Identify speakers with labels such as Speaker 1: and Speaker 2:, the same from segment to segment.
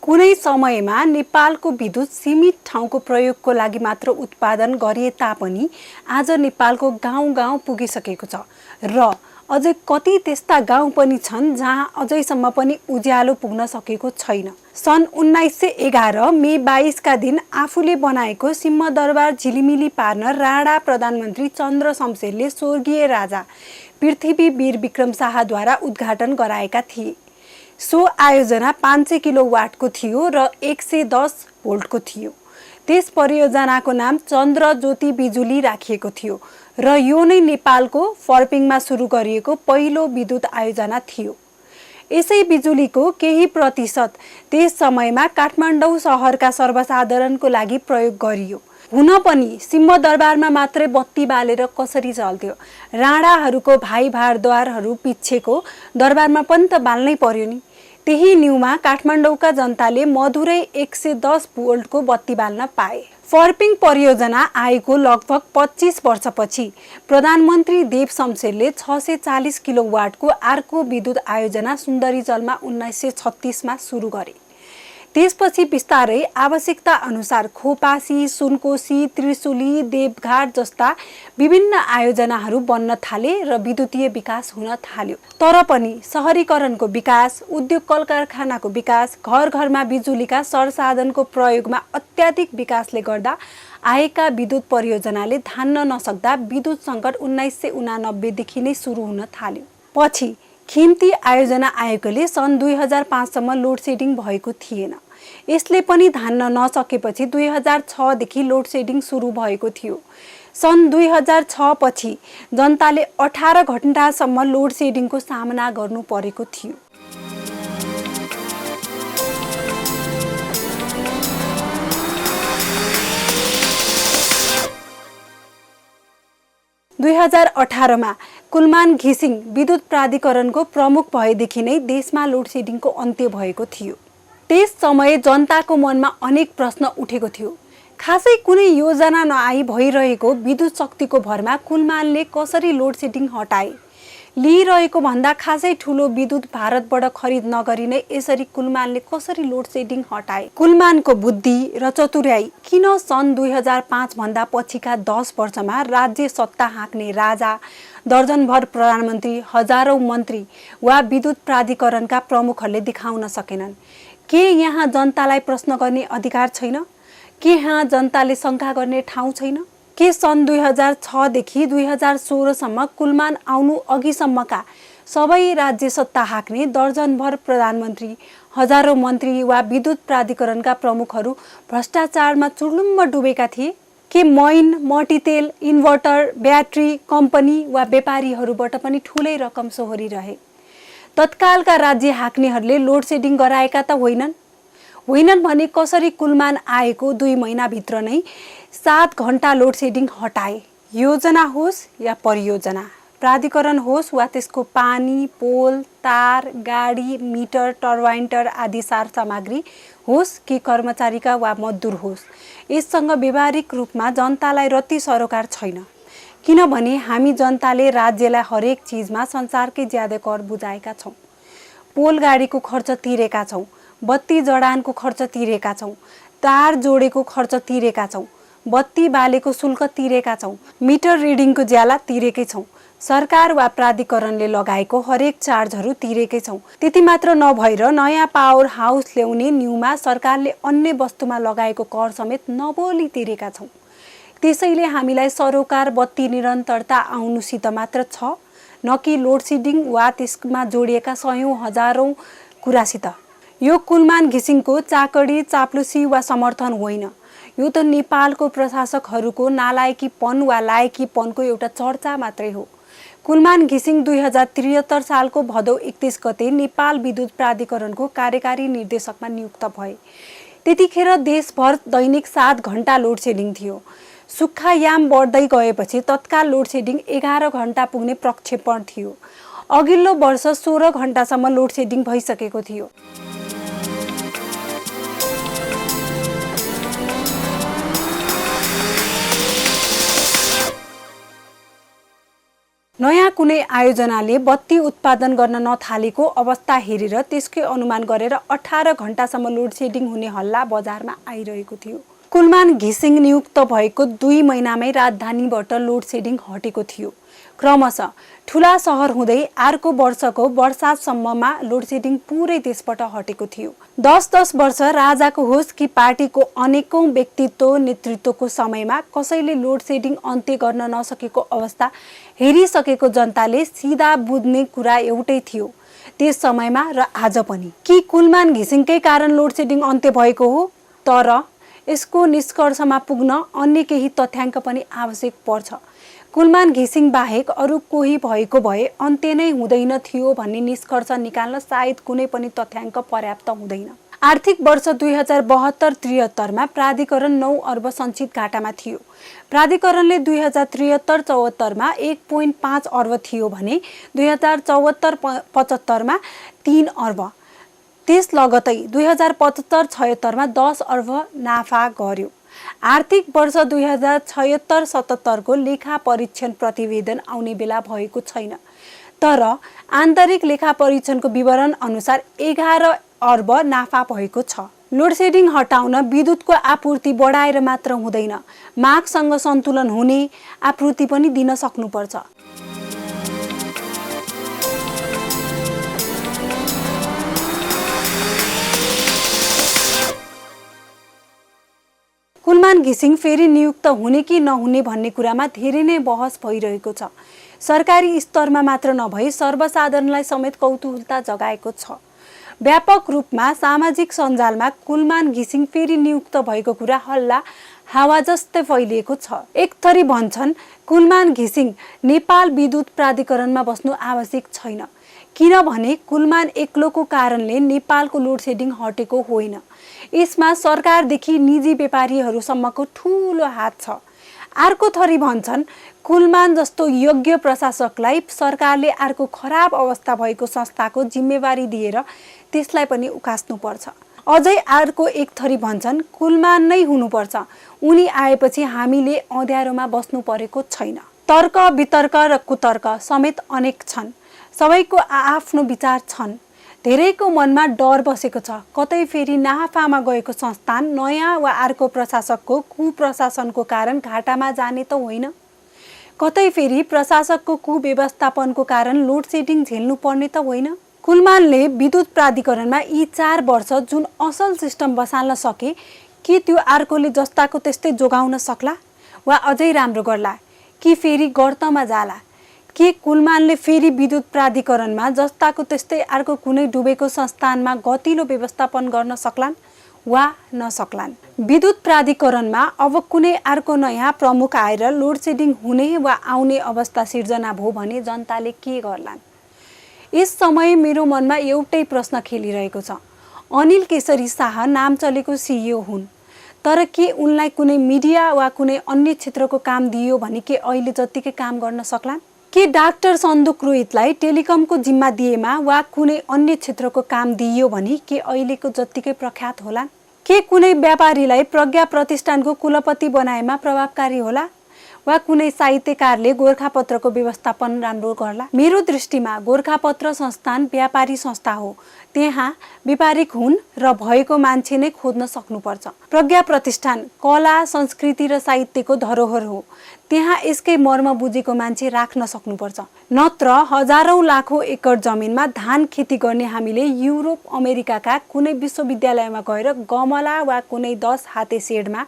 Speaker 1: कुनै समयमा नेपालको विद्युत सीमित ठाउँको प्रयोगको लागि मात्र उत्पादन गरिए तापनि आज नेपालको गाउँ-गाउँ पुगिसकेको छ र अझै कति त्यस्ता गाउँ पनि छन् जहाँ अझैसम्म पनि उज्यालो पुग्न सकेको छैन। सन् 1911 मे 22 का दिन आफूले बनाएको सिंहदरबार झिलिमिली पार्न राणा प्रधानमन्त्री चन्द्र शमशेरले स्वर्गीय राजा पृथ्वी वीर विक्रम शाहद्वारा उद्घाटन गराएका थिए। सो आयोजना 500 किलोवाटको थियो र 110 भोल्टको थियो। त्यस परियोजनाको नाम चन्द्र ज्योति बिजुली राखिएको थियो र यो नै नेपालको फर्पिङमा सुरु गरिएको पहिलो विद्युत आयोजना थियो। यसै बिजुलीको केही प्रतिशत त्यस समयमा काठमाडौँ सहरका सर्वसाधारणको लागि प्रयोग गरियो। हुन पनि सिंहदरबारमा मात्रै बत्ती बालेर कसरी चल्थ्यो? राणाहरूको भाइ भारद्वारहरू पिच्छेको दरबारमा पनि त बाल्नै पर्यो नि। त्यही न्युमा काठमाडौँका जनताले मधुरै 110 भोल्टको बत्ती बाल्न पाए। फर्पिङ परियोजना आएको लगभग 25 वर्षपछि प्रधानमन्त्री देव शमशेरले 640 किलोवाटको अर्को विद्युत आयोजना सुन्दरीजलमा 1936 मा सुरु गरे। त्यसपछि बिस्तारै आवश्यकता अनुसार खोपासी, सुनकोशी, त्रिशुली, देवघाट जस्ता विभिन्न आयोजनाहरू बन्न थाले र विद्युतीय विकास हुन थाल्यो। तर पनि शहरीकरणको विकास, उद्योग कलकारखानाको विकास, घर घरमा बिजुलीका सरसाधनको प्रयोगमा अत्याधिक विकासले गर्दा आएका विद्युत परियोजनाले धान्न नसक्दा विद्युत सङ्कट 1989 देखि नै सुरु हुन थाल्यो। पछि खिम्ती आयोजना आएकोले सन् 2005 सम्म लोड सेडिङ भएको थिएन। यसले पनि धान्न नसकेपछि 2006 देखि लोड सेडिङ सुरु भएको थियो। सन् 2006 पछि जनताले 18 घण्टासम्म लोड सेडिङको सामना गर्नु परेको थियो। 2018 मा कुलमान घिसिङ विद्युत प्राधिकरणको प्रमुख भएदेखि नै देशमा लोड सेडिङको अन्त्य भएको थियो। त्यस समय जनताको मनमा अनेक प्रश्न उठेको थियो। खासै कुनै योजना नआई भइरहेको विद्युत शक्तिको भरमा कुलमानले कसरी लोड सेडिङ हटाए? लिइरहेको भन्दा खासै ठुलो विद्युत भारतबाट खरिद नगरी नै यसरी कुलमानले कसरी लोड सेडिङ हटाए? कुलमानको बुद्धि र चतुर्याई किन सन् 2005 भन्दा पछिका 10 वर्षमा राज्य सत्ता हाँक्ने राजा, दर्जनभर प्रधानमन्त्री, हजारौं मन्त्री वा विद्युत प्राधिकरणका प्रमुखहरूले देखाउन सकेनन्? के यहाँ जनतालाई प्रश्न गर्ने अधिकार छैन? के यहाँ जनताले शङ्का गर्ने ठाउँ छैन? के सन् 2006 देखि 2016 सम्म कुलमान आउनु अघिसम्मका सबै राज्य सत्ता हाँक्ने दर्जनभर प्रधानमन्त्री, हजारौं मन्त्री वा विद्युत प्राधिकरणका प्रमुखहरू भ्रष्टाचारमा चुर्लुम्म डुबेका थिए? के मैन, मट्टितेल, इन्भर्टर, ब्याट्री कम्पनी वा व्यापारीहरूबाट पनि ठुलै रकम सोहोरिरहे? तत्कालका राज्य हाँक्नेहरूले लोड सेडिङ गराएका त होइनन् भने कसरी कुलमान आएको 2 महिनाभित्र नै 7 घण्टा लोड सेडिङ हटाए? योजना होस् या परियोजना, प्राधिकरण होस् वा त्यसको पानी, पोल, तार, गाडी, मिटर, टर्बाइन्टर आदि सार सामग्री होस् कि कर्मचारीका वा मजदुर होस्, यससँग व्यावहारिक रूपमा जनतालाई रत्ती सरोकार छैन। किनभने हामी जनताले राज्यलाई हरेक चिजमा संसारकै ज्यादा कर बुझाएका छौँ। पोल गाडीको खर्च तिरेका छौँ, बत्ती जडानको खर्च तिरेका छौँ, तार जोडेको खर्च तिरेका छौँ, बत्ती बालेको शुल्क तिरेका छौँ, मिटर रिडिङको ज्याला तिरेकै छौँ, सरकार वा प्राधिकरणले लगाएको हरेक चार्जहरू तिरेकै छौँ। त्यति मात्र नभएर नयाँ पावर हाउस ल्याउने न्युमा सरकारले अन्य वस्तुमा लगाएको कर समेत नबोली तिरेका छौँ। त्यसैले हामीलाई सरोकार बत्ती निरन्तरता आउनुसित मात्र छ, न कि लोड सेडिङ वा त्यसमा जोडिएका सयौं हजारौं कुरासित। यो कुलमान घिसिङको चाकडी, चाप्लुसी वा समर्थन होइन। यो त नेपालको प्रशासकहरूको नालायकीपन वा लायकीपनको एउटा चर्चा मात्रै हो। कुलमान घिसिङ 2073 सालको भदौ 31 गते नेपाल विद्युत प्राधिकरणको कार्यकारी निर्देशकमा नियुक्त भए। त्यतिखेर देशभर दैनिक 7 घण्टा लोड सेडिङ थियो। सुक्खायाम बढ्दै गएपछि तत्काल लोड सेडिङ 11 घण्टा पुग्ने प्रक्षेपण थियो। अघिल्लो वर्ष 16 घण्टासम्म लोड सेडिङ भइसकेको थियो। नयाँ कुनै आयोजनाले बत्ती उत्पादन गर्न नथालेको अवस्था हेरेर त्यसकै अनुमान गरेर 18 घण्टासम्म लोडसेडिङ हुने हल्ला बजारमा आइरहेको थियो। कुलमान घिसिङ नियुक्त भएको 2 महिनामै राजधानीबाट लोडसेडिङ हटेको थियो। क्रमशः ठुला सहर हुँदै अर्को वर्षको वर्षासम्ममा लोडसेडिङ पुरै देशबाट हटेको थियो। 10-10 वर्ष राजाको होस् कि पार्टीको अनेकौं व्यक्तित्व नेतृत्वको समयमा कसैले लोडसेडिङ अन्त्य गर्न नसकेको अवस्था हेरिसकेको जनताले सिधा बुझ्ने कुरा एउटै थियो त्यस समयमा र आज पनि, कि कुलमान घिसिङकै कारण लोडसेडिङ अन्त्य भएको हो। तर यसको निष्कर्षमा पुग्न अन्य केही तथ्याङ्क पनि आवश्यक पर्छ। कुलमान घिसिङ बाहेक अरू कोही भएको भए अन्त्य नै हुँदैन थियो भन्ने निष्कर्ष निकाल्न सायद कुनै पनि तथ्याङ्क पर्याप्त हुँदैन। आर्थिक वर्ष 2072-73 मा प्राधिकरण 9 अर्ब सञ्चित घाटामा थियो। प्राधिकरणले 2073-74 मा 1.5 अर्ब थियो भने 2074-75 मा 3 अर्ब। त्यस लगतै 2075-76 मा 10 अर्ब नाफा गर्यो। आर्थिक वर्ष 2076-77 को लेखा परीक्षण प्रतिवेदन आउने बेला भएको छैन। तर आन्तरिक लेखा परीक्षणको विवरण अनुसार 11 अर्ब नाफा भएको छ। लोडसेडिङ हटाउन विद्युतको आपूर्ति बढाएर मात्र हुँदैन, मागसँग सन्तुलन हुने आपूर्ति पनि दिन सक्नुपर्छ। कुलमान घिसिङ फेरि नियुक्त हुने कि नहुने भन्ने कुरामा धेरै नै बहस भइरहेको छ। सरकारी स्तरमा मात्र नभई सर्वसाधारणलाई समेत कौतूहलता जगाएको छ। व्यापक रूपमा सामाजिक सञ्जालमा कुलमान घिसिङ फेरि नियुक्त भएको कुरा हल्ला हावा जस्तै फैलिएको छ। एक थरी भन्छन् कुलमान घिसिङ नेपाल विद्युत प्राधिकरणमा बस्नु आवश्यक छैन, किनभने कुलमान एक्लोको कारणले नेपालको लोडसेडिङ हटेको होइन। यसमा सरकारदेखि निजी व्यापारीहरूसम्मको ठूलो हात छ। अर्को थरी भन्छन् कुलमान जस्तो योग्य प्रशासकलाई सरकारले अर्को खराब अवस्था भएको संस्थाको जिम्मेवारी दिएर त्यसलाई पनि उकास्नुपर्छ। अझै अर्को एक थरी भन्छन् कुलमान नै हुनुपर्छ, उनी आएपछि हामीले अँध्यारोमा बस्नु परेको छैन। तर्क वितर्क र कुतर्क समेत अनेक छन्। सबैको आआफ्नो विचार छन्। धेरैको मनमा डर बसेको छ, कतै फेरि नाफामा गएको संस्थान नयाँ वा अर्को प्रशासकको कुप्रशासनको कारण घाटामा जाने त होइन। कतै फेरि प्रशासकको कुव्यवस्थापनको कारण लोडसेडिङ झेल्नु पर्ने त होइन। कुलमानले विद्युत प्राधिकरणमा यी 4 वर्ष जुन असल सिस्टम बसाल्न सके, कि त्यो अर्कोले जस्ताको त्यस्तै जोगाउन सक्ला वा अझै राम्रो गर्ला, कि फेरि गर्तमा जाला? के कुलमानले फेरि विद्युत प्राधिकरणमा जस्ताको त्यस्तै अर्को कुनै डुबेको संस्थानमा गतिलो व्यवस्थापन गर्न सक्लान् वा नसक्लान्? विद्युत प्राधिकरणमा अब कुनै अर्को नयाँ प्रमुख आएर लोडसेडिङ हुने वा आउने अवस्था सिर्जना भयो भने जनताले के गर्लान्? यस समय मेरो मनमा एउटै प्रश्न खेलिरहेको छ। अनिल केशरी शाह नाम चलेको सिइओ हुन्, तर के उनलाई कुनै मिडिया वा कुनै अन्य क्षेत्रको काम दियो भने के अहिले जतिकै काम गर्न सक्लान्? के डाक्टर सन्दुक रोहितलाई टेलिकमको जिम्मा दिएमा वा कुनै अन्य क्षेत्रको काम दिइयो भने के अहिलेको जत्तिकै प्रख्यात होलान्? के कुनै व्यापारीलाई प्रज्ञा प्रतिष्ठानको कुलपति बनाएमा प्रभावकारी होला वा कुनै साहित्यकारले गोरखापत्रको व्यवस्थापन राम्रो गर्ला? मेरो दृष्टिमा गोरखापत्र संस्थान व्यापारी संस्था हो। त्यहाँ व्यापारिक हुन् र भएको मान्छे नै खोज्न सक्नुपर्छ। प्रज्ञा प्रतिष्ठान कला संस्कृति र साहित्यको धरोहर हो। त्यहाँ यसकै मर्म बुझेको मान्छे राख्न सक्नुपर्छ। नत्र हजारौं लाखौं एकड़ जमिनमा धान खेती गर्ने हामीले युरोप अमेरिकाका कुनै विश्वविद्यालयमा गएर गमला वा कुनै 10 हाते सेडमा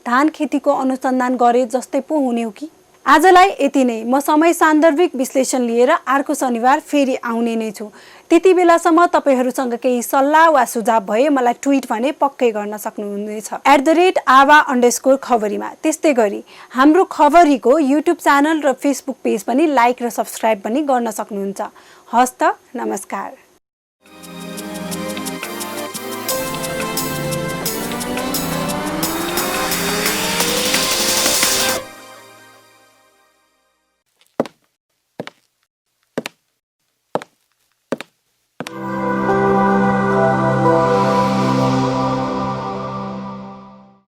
Speaker 1: धान खेतीको अनुसन्धान गरे जस्तै पो हुने हो कि? आजलाई यति नै। म समय सान्दर्भिक विश्लेषण लिएर अर्को शनिबार फेरि आउने नै छु। त्यति बेलासम्म तपाईहरुसँग केही सल्लाह वा सुझाव भए मलाई ट्विट भने पक्कै गर्न सक्नुहुनेछ @AVA_खबरीमा। त्यस्तै गरी हाम्रो खबरीको युट्युब च्यानल र फेसबुक पेज पनि लाइक र सब्स्क्राइब पनि गर्न सक्नुहुन्छ। हस्त नमस्कार।